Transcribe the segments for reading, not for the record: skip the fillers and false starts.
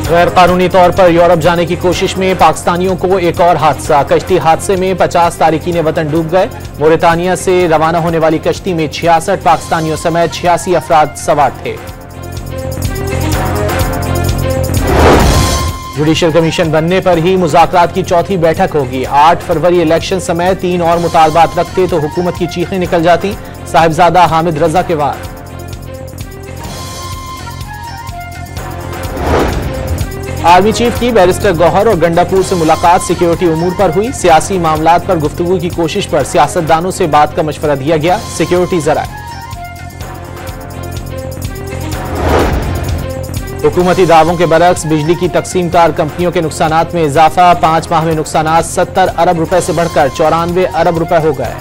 गैर कानूनी तौर पर यूरोप जाने की कोशिश में पाकिस्तानियों को एक और हादसा। कश्ती हादसे में 50 तारिकीन वतन डूब गए। मोरितानिया से रवाना होने वाली कश्ती में 66 पाकिस्तानियों समेत 86 अफराद सवार थे। जुडिशल कमीशन बनने पर ही मुज़ाकरात की चौथी बैठक होगी। 8 फरवरी इलेक्शन समेत 3 और मुतालबात रखते तो हुकूमत की चीखें निकल जाती। साहिबजादा हामिद रजा के वार। आर्मी चीफ की बैरिस्टर गौहर और गंडापुर से मुलाकात सिक्योरिटी उमूर पर हुई। सियासी मामलात पर गुफ्तगू की कोशिश पर सियासतदानों से बात का मशवरा दिया गया। सिक्योरिटी जराए। हुकूमती दावों के बरक्स बिजली की तकसीमकार कंपनियों के नुकसानात में इजाफा। 5 माह में नुकसानात 70 अरब रुपए से बढ़कर 94 अरब रुपए हो गए।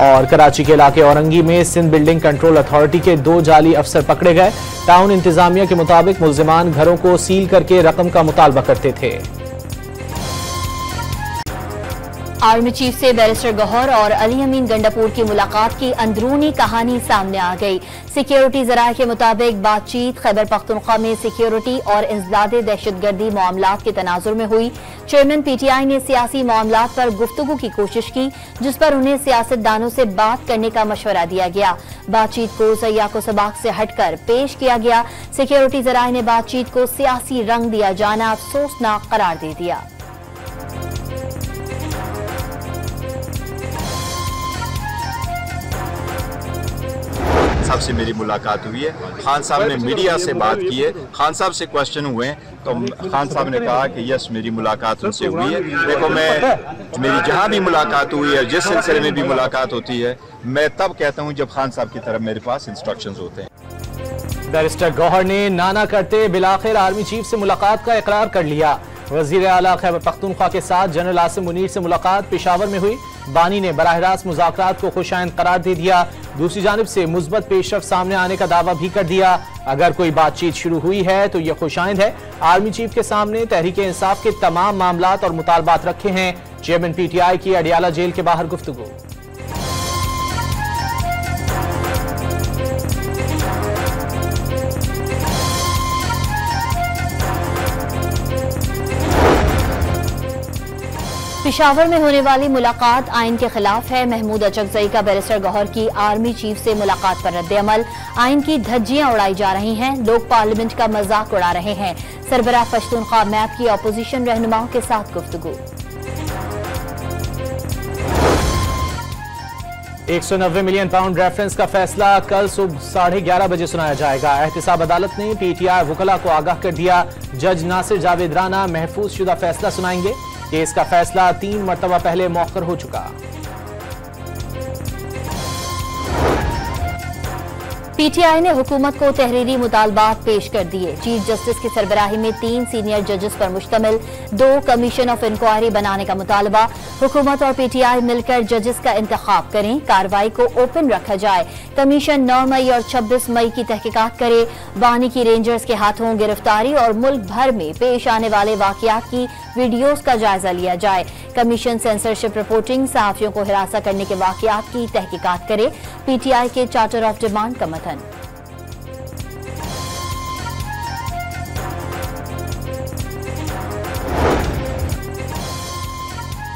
और कराची के इलाके औरंगी में सिंध बिल्डिंग कंट्रोल अथॉरिटी के 2 जाली अफसर पकड़े गए। टाउन इंतजामिया के मुताबिक मुल्जिमान घरों को सील करके रकम का मुतालबा करते थे। आर्मी चीफ से बैरिस्टर गौहर और अली अमीन गंडापुर की मुलाकात की अंदरूनी कहानी सामने आ गई। सिक्योरिटी जराये के मुताबिक बातचीत खैबर पख्तूनख्वा में सिक्योरिटी और इंसदाद दहशतगर्दी मामलात के तनाजुर में हुई। चेयरमैन पीटीआई ने सियासी मामलात पर गुफ्तगू की कोशिश की, जिस पर उन्हें सियासतदानों से बात करने का मशवरा दिया गया। बातचीत को सयाको सबाक से हटकर पेश किया गया। सिक्योरिटी जराये ने बातचीत को सियासी रंग दिया जाना अफसोसनाक करार दे दिया। साहब से मेरी मुलाकात हुई है। खान साहब ने मीडिया से बात की है। खान साहब से क्वेश्चन हुए तो खान साहब ने कहा कि यस मेरी मुलाकात उनसे हुई है। देखो मेरी जहां भी मुलाकात हुई है, जिस सिलसिले में भी मुलाकात होती है, मैं तब कहता हूं जब खान साहब की तरफ मेरे पास इंस्ट्रक्शंस होते हैं। बैरिस्टर गौहर ने नाना करते बिलाखिर आर्मी चीफ से मुलाकात का इकरार कर लिया। वजीर आला खैबर पख्तूनख्वा के साथ जनरल आसिम मुनीर से मुलाकात पेशावर में हुई। बानी ने बराह रास्त मुज़ाकरात को खुशाइंद करार दे दिया। दूसरी जानिब से मुस्बत पेशरफ सामने आने का दावा भी कर दिया। अगर कोई बातचीत शुरू हुई है तो यह खुशाइंद है। आर्मी चीफ के सामने तहरीक इंसाफ के तमाम मामलात और मुतालबात रखे हैं। चेयरमैन पीटीआई की अडियाला जेल के बाहर गुफ्तगू। पेशावर में होने वाली मुलाकात आइन के खिलाफ है। महमूद अचकजई का बैरिस्टर गौहर की आर्मी चीफ से मुलाकात पर रद्द-ए-अमल। आइन की धज्जियां उड़ाई जा रही हैं। लोग पार्लियामेंट का मजाक उड़ा रहे हैं। सरबराह पश्तूनख्वा मैप की अपोजिशन रहनुमाओं के साथ गुफ्तगू। 190 मिलियन पाउंड रेफरेंस का फैसला कल सुबह 11:30 बजे सुनाया जाएगा। एहतिसाब अदालत ने पीटीआई वकला को आगाह कर दिया। जज नासिर जावेद राना महफूज शुदा फैसला सुनाएंगे। केस का फैसला 3 मरतबा पहले मौखर हो चुका। पीटीआई ने हुकूमत को तहरीरी मुतालबात पेश कर दिए। चीफ जस्टिस की सरबराही में 3 सीनियर जजेस पर मुश्तमिल 2 कमीशन ऑफ इंक्वायरी बनाने का मुतालबा। हुकूमत और पीटीआई मिलकर जजेस का इंतखाब करें। कार्रवाई को ओपन रखा जाए। कमीशन 9 मई और 26 मई की तहकीकात करे। बानी की रेंजर्स के हाथों गिरफ्तारी और मुल्क भर में पेश आने वाले वाकयात की वीडियोस का जायजा लिया जाए। कमीशन सेंसरशिप रिपोर्टिंग, सहाफियों को हिरासा करने के वाकयात की तहकीकात करे। पीटीआई के चार्टर ऑफ डिमांड का मतन।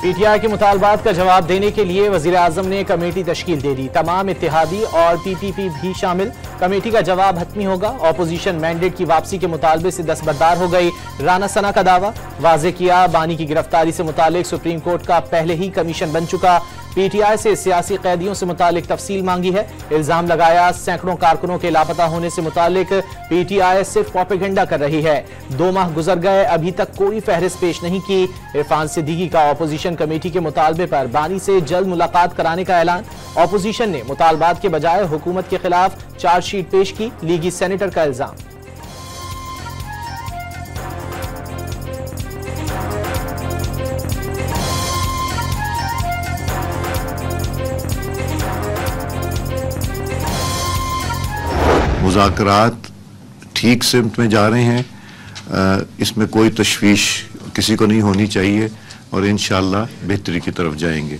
पीटीआई के मुतालबात का जवाब देने के लिए वजीर आजम ने कमेटी तश्कील दे दी। तमाम इत्तेहादी और पीपीपी भी शामिल। कमेटी का जवाब हतमी होगा। ऑपोजिशन मैंडेट की वापसी के मुतालबे से दस्तबरदार हो गई। राना सना का दावा वाजे किया। बानी की गिरफ्तारी से मुतालिक सुप्रीम कोर्ट का पहले ही कमीशन बन चुका। पीटीआई से सियासी कैदियों से मुतालिक तफसील मांगी है। इल्जाम लगाया सैकड़ों कारकुनों के लापता होने से मुतालिक पीटीआई सिर्फ प्रोपेगेंडा कर रही है। 2 माह गुजर गए, अभी तक कोई फहरिस्त पेश नहीं की। इरफान सिद्दीकी का ऑपोजिशन कमेटी के मुतालबे पर बानी से जल्द मुलाकात कराने का ऐलान। ऑपोजिशन ने मुतालबात के बजाय हुकूमत के खिलाफ चार्जशीट पेश की। लीगी सेनेटर का इल्जाम। मुज़ाकरात ठीक सिमत में जा रहे हैं। इसमें कोई तशवीश किसी को नहीं होनी चाहिए और इंशाअल्लाह बेहतरी की तरफ जाएंगे।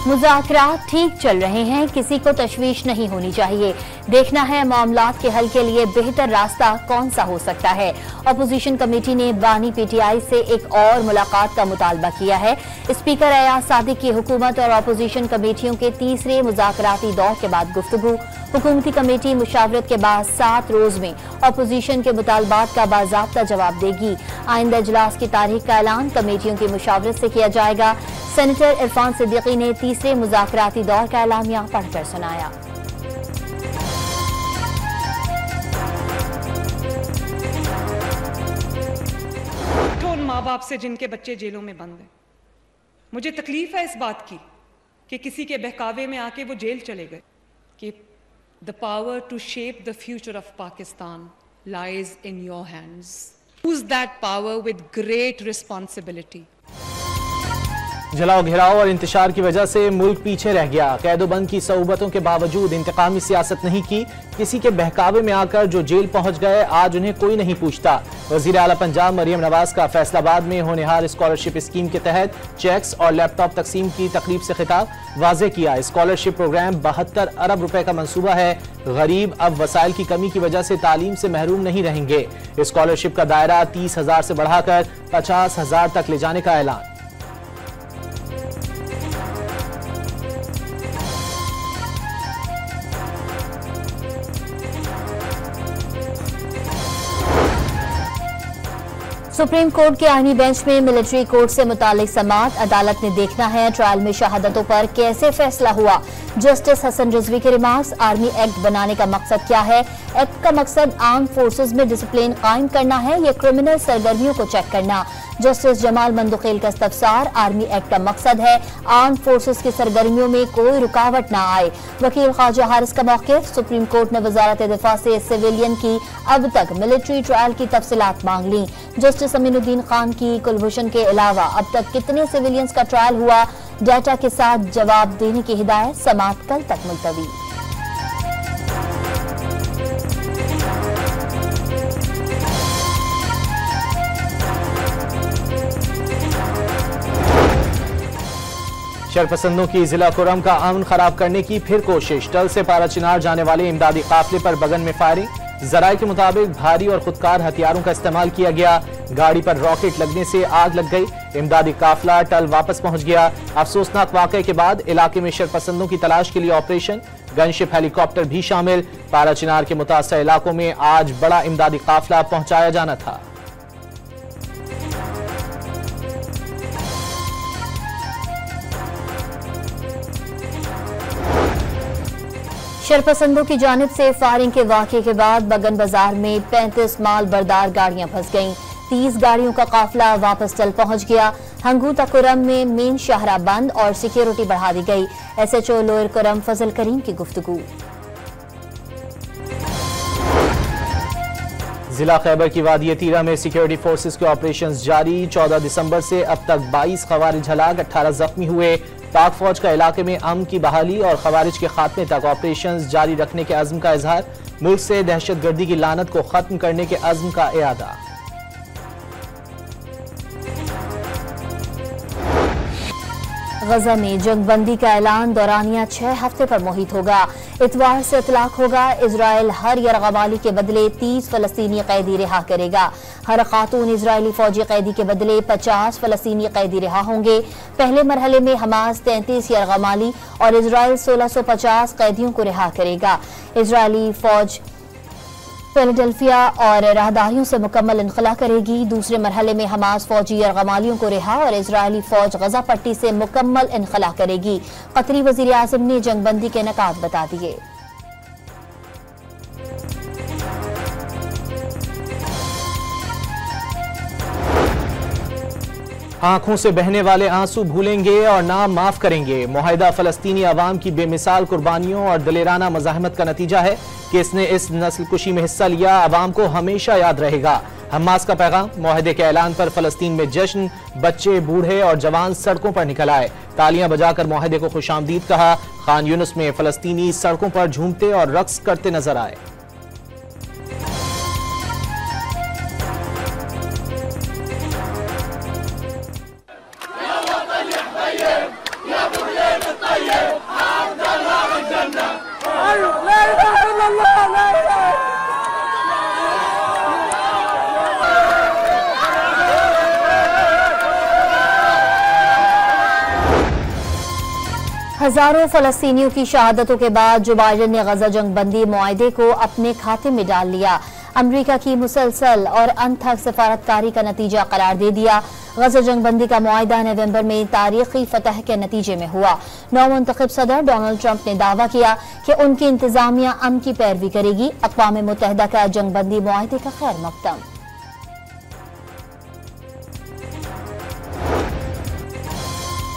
मुज़ाकरात ठीक चल रहे हैं, किसी को तशवीश नहीं होनी चाहिए। देखना है मामलात के हल के लिए बेहतर रास्ता कौन सा हो सकता है। अपोजिशन कमेटी ने बानी पीटीआई से एक और मुलाकात का मुतालबा किया है। स्पीकर अयाज सादिक की हुकूमत और अपोजिशन कमेटियों के तीसरे मुज़ाकराती दौर के बाद गुफ्तगू। हुकूमती कमेटी मुशावरत के बाद 7 रोज में अपोजिशन के मुतालबात का बाज़ाब्ता जवाब देगी। आइंदा इजलास की तारीख का ऐलान कमेटियों की मुशावरत से किया जाएगा। सेनेटर इरफान सिद्दीकी ने तीसरे मुज़ाकराती दौर का एलामिया पढ़कर सुनाया। तो उन माँ बाप से जिनके बच्चे जेलों में बंद हैं, मुझे तकलीफ है इस बात की कि किसी के बहकावे में आके वो जेल चले गए। कि the power to shape the future of Pakistan lies in your hands. Use that power with great responsibility. जलाओ घेराव और इंतशार की वजह से मुल्क पीछे रह गया। कैदोबंद की सऊबतों के बावजूद इंतकामी सियासत नहीं की। किसी के बहकावे में आकर जो जेल पहुंच गए, आज उन्हें कोई नहीं पूछता। वजीर आला पंजाब मरियम नवाज का फैसलाबाद में होनहार स्कॉलरशिप स्कीम के तहत चेक्स और लैपटॉप तकसीम की तकरीब से खिताब। वाज़ेह किया, स्कॉलरशिप प्रोग्राम 72 अरब रुपए का मंसूबा है। गरीब अब वसाइल की कमी की वजह से तालीम से महरूम नहीं रहेंगे। स्कॉलरशिप का दायरा 30,000 से बढ़ाकर 50,000 तक ले जाने का ऐलान। सुप्रीम कोर्ट के आईनी बेंच में मिलिट्री कोर्ट से मुतालिक समाअत। अदालत ने देखना है ट्रायल में शहादतों पर कैसे फैसला हुआ। जस्टिस हसन रिजवी के रिमार्क्स, आर्मी एक्ट बनाने का मकसद क्या है? एक्ट का मकसद आर्म फोर्सेज में डिसिप्लिन कायम करना है या क्रिमिनल सरगर्मियों को चेक करना? जस्टिस जमाल मंदुखेल का इस्तफसार, आर्मी एक्ट का मकसद है आर्म फोर्सेज की सरगर्मियों में कोई रुकावट ना आए। वकील ख्वाजा हारिस का मौक़िफ़, सुप्रीम कोर्ट ने वजारत दिफा से सिविलियन की अब तक मिलिट्री ट्रायल की तफसीलात मांग ली। जस्टिस अमीनुद्दीन खान की कुलभूषण के अलावा अब तक कितने सिविलियंस का ट्रायल हुआ, डाटा के साथ जवाब देने की हिदायत। समाअत कल तक मुलतवी। शरपसंदों की जिला कुरम का अमन खराब करने की फिर कोशिश। टल से पारा चिनार जाने वाले इमदादी काफिले पर बगन में फायरिंग। जराये के मुताबिक भारी और खुदकार हथियारों का इस्तेमाल किया गया। गाड़ी पर रॉकेट लगने से आग लग गई। इमदादी काफिला टल वापस पहुंच गया। अफसोसनाक वाकये के बाद इलाके में शरपसंदों की तलाश के लिए ऑपरेशन। गनशिप हेलीकॉप्टर भी शामिल। पारा चिनार के मुतासर इलाकों में आज बड़ा इमदादी काफिला पहुंचाया जाना था। शरपसंदों की जानिब से फायरिंग के वाक़े के बाद बगन बाजार में 35 माल बरदार गाड़ियां फंस गईं। 30 गाड़ियों का काफिला वापस टल पहुंच गया। हंगूता कुरम में मेन शाहरा बंद और सिक्योरिटी बढ़ा दी गई। SHO लोअर कुरम फजल करीम की गुफ्तगू। जिला खैबर की वादी तीरा में सिक्योरिटी फोर्सेस के ऑपरेशंस जारी। 14 दिसंबर से अब तक 22 खवारिज हलाक, 18 जख्मी हुए। पाक फौज का इलाके में अमन की बहाली और खवारिज के खात्मे तक ऑपरेशंस जारी रखने के अज़्म का इजहार। मुल्क से दहशतगर्दी की लानत को खत्म करने के अज़्म का इरादा। गजा में जंगबंदी का ऐलान। दौरानिया 6 हफ्ते पर मुहित होगा। इतवार से इतलाक होगा। इजराइल हर यरगमाली के बदले 30 फलस्तीनी कैदी रिहा करेगा। हर खातून इजरायली फौजी कैदी के बदले 50 फलस्तीनी कैदी रिहा होंगे। पहले मरहले में हमास 33 यरगमाली और इजराइल 1650 कैदियों को रिहा करेगा। इजरायली फौज फिलाडेल्फिया और राहदारियों से मुकम्मल इनखला करेगी। दूसरे मरहले में हमास फौजी यरगमालियों को रिहा और इजरायली फौज गजा पट्टी से मुकम्मल इनखला करेगी। कतरी वजीर आज़म ने जंगबंदी के नकात बता दिए। आंखों से बहने वाले आंसू भूलेंगे और नाम माफ करेंगे। मुआहिदा फलस्तीनी अवाम की बेमिसाल कुर्बानियों और दलेराना मज़ाहमत का नतीजा है कि इसने इस नस्ल कुशी में हिस्सा लिया। अवाम को हमेशा याद रहेगा। हमास का पैगाम। मुआहिदे के ऐलान पर फलस्तीन में जश्न। बच्चे, बूढ़े और जवान सड़कों पर निकल आए। तालियां बजाकर मुआहिदे को खुशामदीद कहा। खान यूनुस में फलस्तीनी सड़कों पर झूमते और रक्स करते नजर आए। हजारों फलस्तीनियों की शहादतों के बाद जो बाइडेन ने गजा जंगबंदी मुआहदे को अपने खाते में डाल लिया। अमेरिका की मुसलसल और अनथक सफारतकारी का नतीजा करार दे दिया। गजा जंगबंदी का मुआहदा नवंबर में तारीखी फतह के नतीजे में हुआ। नौमुंतखब सदर डोनाल्ड ट्रंप ने दावा किया कि उनकी इंतजामिया अमन की पैरवी करेगी। अक़वाम मुत्तहिदा का जंगबंदी मुआहदे का खैर मकदम।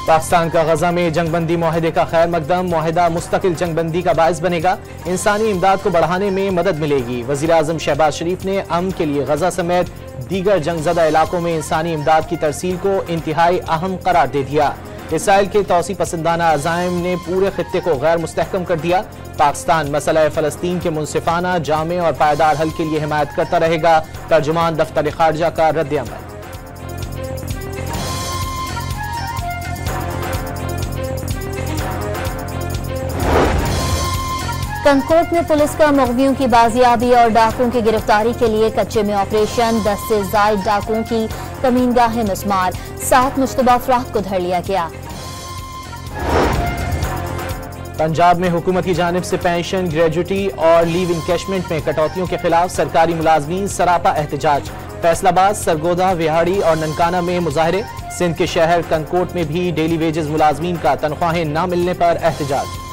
पाकिस्तान का गजा में जंगबंदी मुआहदे का खैर मकदम। मुआहदा मुस्तकिल जंगबंदी का बायस बनेगा। इंसानी इमदाद को बढ़ाने में मदद मिलेगी। वज़ीर आज़म शहबाज शरीफ ने अमन के लिए गजा समेत दीगर जंगज़दा इलाकों में इंसानी इमदाद की तरसील को इंतहाई अहम करार दे दिया। इसराइल के तौसी पसंदाना अज़ाइम ने पूरे खित्ते को गैर मुस्तहकम कर दिया। पाकिस्तान मसला फ़लस्तीन के मुनसिफाना, जामे और पायदार हल के लिए हिमायत करता रहेगा। तर्जुमान दफ्तर खारजा का रद्द-ए-अमल। कनकोट में पुलिस का मुग़वियों की बाजियाबी और डाकुओं की गिरफ्तारी के लिए कच्चे में ऑपरेशन। 10 से ज़ायद डाकुओं की कमीनगाहें मिस्मार। 7 मुश्तबा अफराद को धर लिया गया। पंजाब में हुकूमत की जानिब से पेंशन, ग्रेजुटी और लीव इनकैशमेंट में कटौतियों के खिलाफ सरकारी मुलाजमीन सरापा एहतजाज। फैसलाबाद, सरगोदा, विहाड़ी और ननकाना में मुजाहरे। सिंध के शहर कनकोट में भी डेली वेजेस मुलाजमीन का तनख्वाहें न मिलने पर एहतजाज।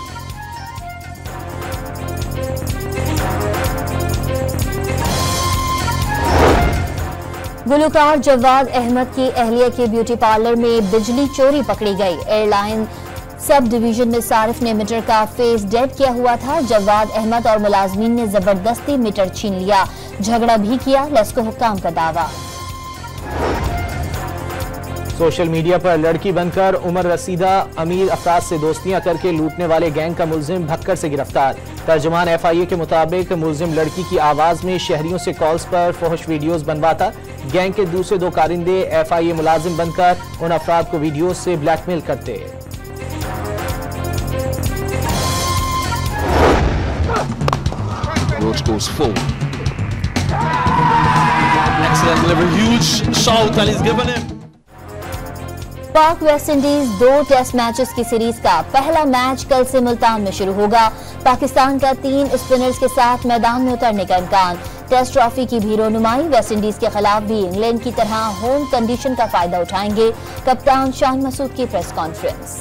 गुलकार जवाद अहमद की अहलिया के ब्यूटी पार्लर में बिजली चोरी पकड़ी गई। एयरलाइन सब डिवीजन में सारिफ ने मीटर का फेस डेड किया हुआ था। जवाद अहमद और मुलाजमीन ने जबरदस्ती मीटर छीन लिया। झगड़ा भी किया, लेस्को हुक्काम का दावा। सोशल मीडिया पर लड़की बनकर उमर रसीदा अमीर अफराद से दोस्तियां करके लूटने वाले गैंग का मुलजिम भक्कर से गिरफ्तार। तर्जुमान FIA के मुताबिक मुलजिम लड़की की आवाज में शहरियों से कॉल्स पर फहश वीडियोस बनवाता। गैंग के दूसरे 2 कारिंदे FIA मुलाजिम बनकर उन अफराद को वीडियोस से ब्लैकमेल करते। Roach goes full. Excellent delivery, huge shout and he's given him. पाक वेस्ट इंडीज 2 टेस्ट मैचेस की सीरीज का पहला मैच कल से मुल्तान में शुरू होगा। पाकिस्तान का 3 स्पिनर्स के साथ मैदान में उतरने का इम्कान। टेस्ट ट्रॉफी की भी रोनुमाई। वेस्ट इंडीज के खिलाफ भी इंग्लैंड की तरह होम कंडीशन का फायदा उठाएंगे। कप्तान शान मसूद की प्रेस कॉन्फ्रेंस।